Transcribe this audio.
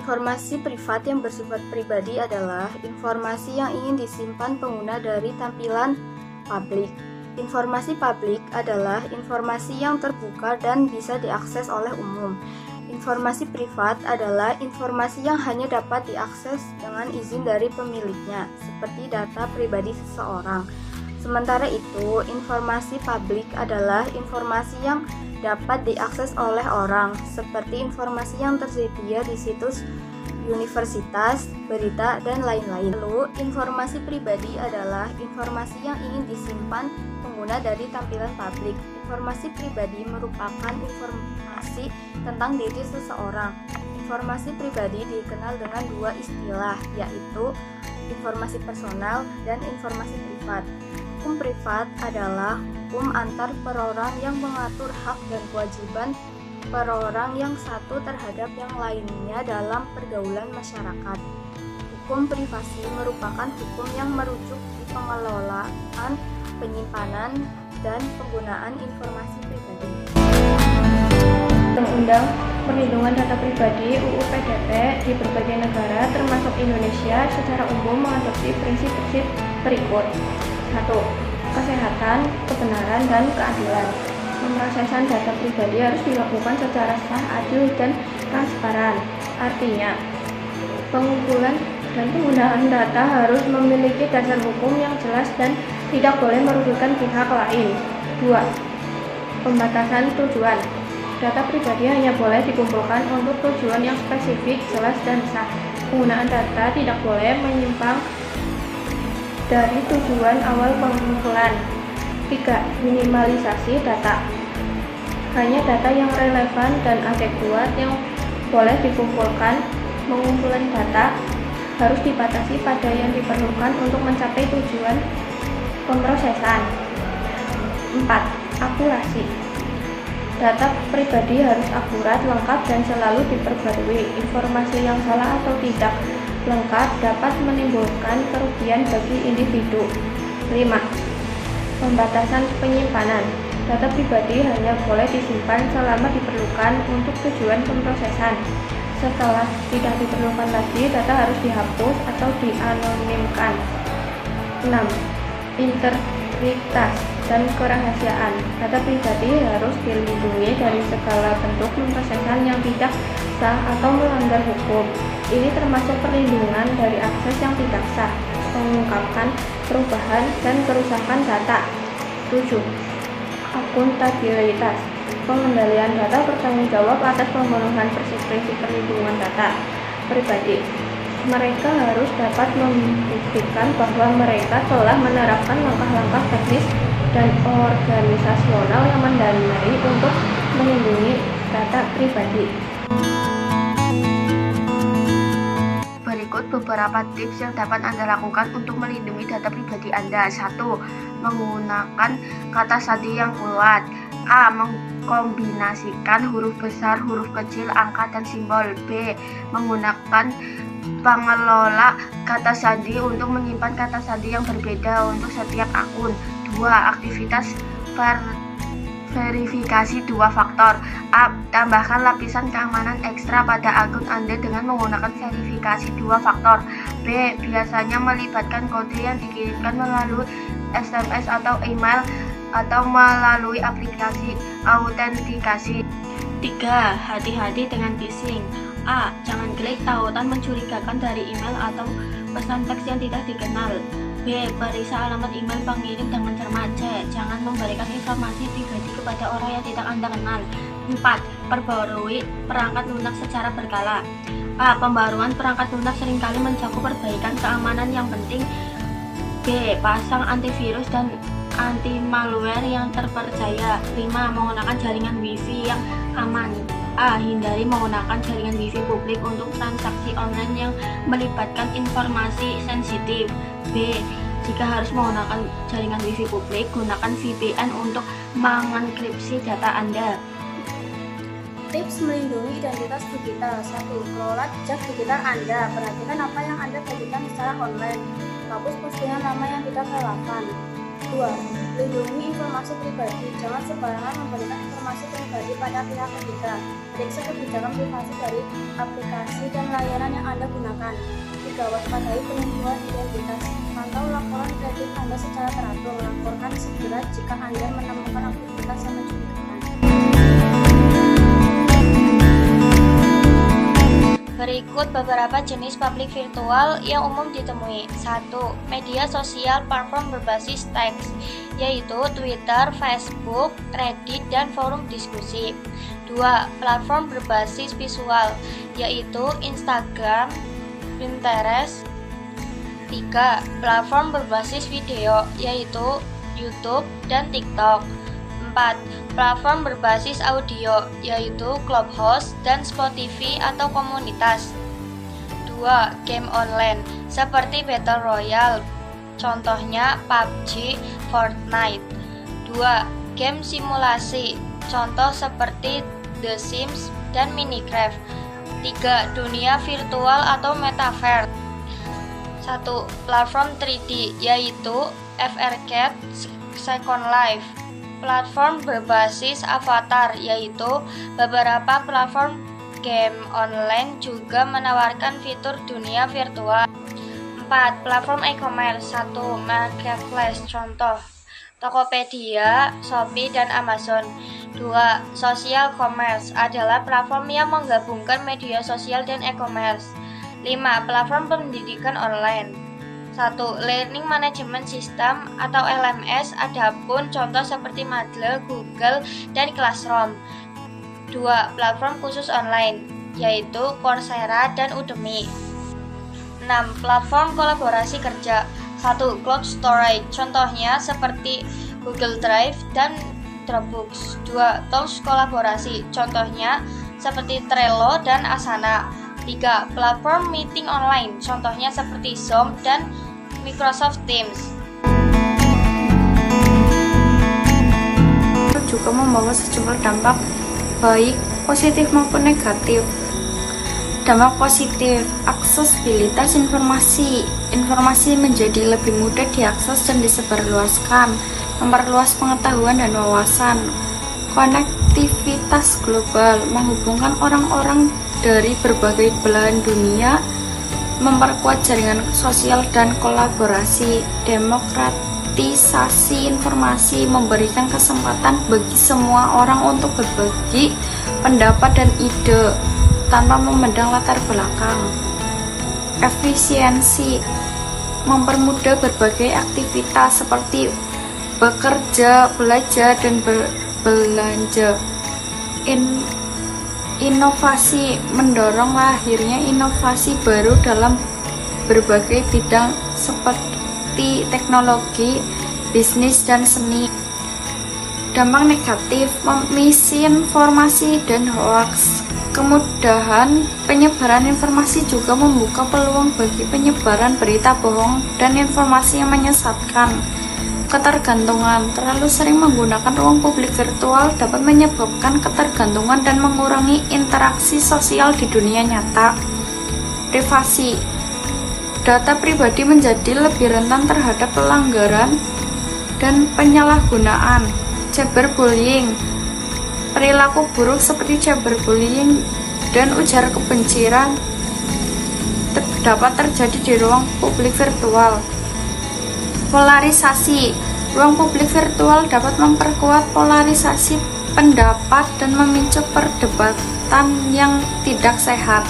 Informasi privat yang bersifat pribadi adalah informasi yang ingin disimpan pengguna dari tampilan publik. Informasi publik adalah informasi yang terbuka dan bisa diakses oleh umum. Informasi privat adalah informasi yang hanya dapat diakses dengan izin dari pemiliknya, seperti data pribadi seseorang. Sementara itu, informasi publik adalah informasi yang dapat diakses oleh orang, seperti informasi yang tersedia di situs universitas, berita, dan lain-lain. Lalu, informasi pribadi adalah informasi yang ingin disimpan pengguna dari tampilan publik. Informasi pribadi merupakan informasi tentang diri seseorang. Informasi pribadi dikenal dengan dua istilah, yaitu informasi personal dan informasi privat. Hukum privat adalah hukum antar perorang yang mengatur hak dan kewajiban perorang yang satu terhadap yang lainnya dalam pergaulan masyarakat. Hukum privasi merupakan hukum yang merujuk di pengelolaan, penyimpanan, dan penggunaan informasi pribadi. Undang-Undang Perlindungan Data Pribadi (UU PDP) di berbagai negara termasuk Indonesia secara umum mengadopsi prinsip-prinsip berikut. 1. Kesehatan, kebenaran, dan keadilan. Pemrosesan data pribadi harus dilakukan secara sah, adil, dan transparan. Artinya, pengumpulan dan penggunaan data harus memiliki dasar hukum yang jelas dan tidak boleh merugikan pihak lain. 2. Pembatasan tujuan. Data pribadi hanya boleh dikumpulkan untuk tujuan yang spesifik, jelas, dan sah. Penggunaan data tidak boleh menyimpang dari tujuan awal pengumpulan. 3. Minimalisasi data. Hanya data yang relevan dan adekuat yang boleh dikumpulkan. Pengumpulan data harus dibatasi pada yang diperlukan untuk mencapai tujuan pemrosesan. 4. Akurasi. Data pribadi harus akurat, lengkap, dan selalu diperbarui. Informasi yang salah atau tidak lengkap dapat menimbulkan kerugian bagi individu. 5. Pembatasan penyimpanan. Data pribadi hanya boleh disimpan selama diperlukan untuk tujuan pemrosesan. Setelah tidak diperlukan lagi, data harus dihapus atau dianonimkan. 6. Integritas dan kerahasiaan. Data pribadi harus dilindungi dari segala bentuk pemrosesan yang tidak sah atau melanggar hukum. Ini termasuk perlindungan dari akses yang tidak sah, pengungkapan, perubahan, dan kerusakan data. 7. Akuntabilitas. Pengendalian data bertanggung jawab atas pemenuhan prinsip perlindungan data pribadi. Mereka harus dapat membuktikan bahwa mereka telah menerapkan langkah-langkah teknis dan organisasional yang mendasari untuk melindungi data pribadi. Berikut beberapa tips yang dapat Anda lakukan untuk melindungi data pribadi Anda. 1. Menggunakan kata sandi yang kuat. A. Mengkombinasikan huruf besar, huruf kecil, angka, dan simbol. B. Menggunakan pengelola kata sandi untuk menyimpan kata sandi yang berbeda untuk setiap akun. 2. Aktivitas verifikasi dua faktor. A. Tambahkan lapisan keamanan ekstra pada akun Anda dengan menggunakan verifikasi dua faktor. B. Biasanya melibatkan kode yang dikirimkan melalui SMS atau email atau melalui aplikasi autentikasi. 3. Hati-hati dengan phishing. A. Jangan klik tautan mencurigakan dari email atau pesan teks yang tidak dikenal. B. Periksa alamat email pengirim dengan cermat. C. Jangan memberikan informasi pribadi kepada orang yang tidak Anda kenal. 4. Perbarui perangkat lunak secara berkala. A. Pembaruan perangkat lunak seringkali mencakup perbaikan keamanan yang penting. B. Pasang antivirus dan anti malware yang terpercaya. 5. Menggunakan jaringan wifi yang aman. A. Hindari menggunakan jaringan wifi publik untuk transaksi online yang melibatkan informasi sensitif. B. Jika harus menggunakan jaringan wifi publik, gunakan VPN untuk mengenkripsi data Anda. Tips melindungi identitas digital. 1. Kelola jejak digital Anda. Perhatikan apa yang Anda bagikan secara online. Hapus postingan lama yang tidak relevan. 2. Lindungi informasi pribadi. Jangan sembarangan memberikan informasi pribadi pada pihak ketiga. Periksa kebijakan privasi dari aplikasi dan layanan yang Anda gunakan. 3. Waspadai penipuan identitas. Pantau laporan kredit Anda secara teratur. Laporkan segera jika Anda menemukan aktivitas yang mencurigakan. Berikut beberapa jenis publik virtual yang umum ditemui. 1. Media sosial platform berbasis teks, yaitu Twitter, Facebook, Reddit, dan forum diskusi. 2. Platform berbasis visual, yaitu Instagram, Pinterest. 3. Platform berbasis video, yaitu YouTube dan TikTok. 4. Platform berbasis audio, yaitu Clubhouse dan Spotify atau komunitas. 2. Game online, seperti Battle Royale, contohnya PUBG, Fortnite. 2. Game simulasi, contoh seperti The Sims dan Minecraft. 3. Dunia virtual atau metaverse. 1. Platform 3D, yaitu FRCat, Second Life. Platform berbasis avatar, yaitu beberapa platform game online juga menawarkan fitur dunia virtual. 4. Platform e-commerce. 1. Marketplace, contoh Tokopedia, Shopee, dan Amazon. 2. Social commerce adalah platform yang menggabungkan media sosial dan e-commerce. 5. Platform pendidikan online. 1. Learning Management System atau LMS, adapun contoh seperti Moodle, Google, dan Classroom. 2. Platform khusus online, yaitu Coursera dan Udemy. 6. Platform kolaborasi kerja. 1. Cloud Storage, contohnya seperti Google Drive dan Dropbox. 2. Tools kolaborasi, contohnya seperti Trello dan Asana. 3. Platform meeting online, contohnya seperti Zoom dan Microsoft Teams. Juga membawa sejumlah dampak baik, positif maupun negatif. Dampak positif, aksesibilitas informasi. Informasi menjadi lebih mudah diakses dan disebarluaskan, memperluas pengetahuan dan wawasan. Konektivitas global, menghubungkan orang-orang dari berbagai belahan dunia, memperkuat jaringan sosial dan kolaborasi. Demokratisasi informasi, memberikan kesempatan bagi semua orang untuk berbagi pendapat dan ide tanpa memandang latar belakang. Efisiensi, mempermudah berbagai aktivitas seperti bekerja, belajar, dan belanja. Inovasi, mendorong lahirnya inovasi baru dalam berbagai bidang seperti teknologi, bisnis, dan seni. Dampak negatif, misinformasi dan hoaks. Kemudahan penyebaran informasi juga membuka peluang bagi penyebaran berita bohong dan informasi yang menyesatkan. Ketergantungan, terlalu sering menggunakan ruang publik virtual dapat menyebabkan ketergantungan dan mengurangi interaksi sosial di dunia nyata. Privasi, data pribadi menjadi lebih rentan terhadap pelanggaran dan penyalahgunaan. Cyberbullying, perilaku buruk seperti cyberbullying dan ujar kebencian dapat terjadi di ruang publik virtual. Polarisasi, ruang publik virtual dapat memperkuat polarisasi pendapat dan memicu perdebatan yang tidak sehat.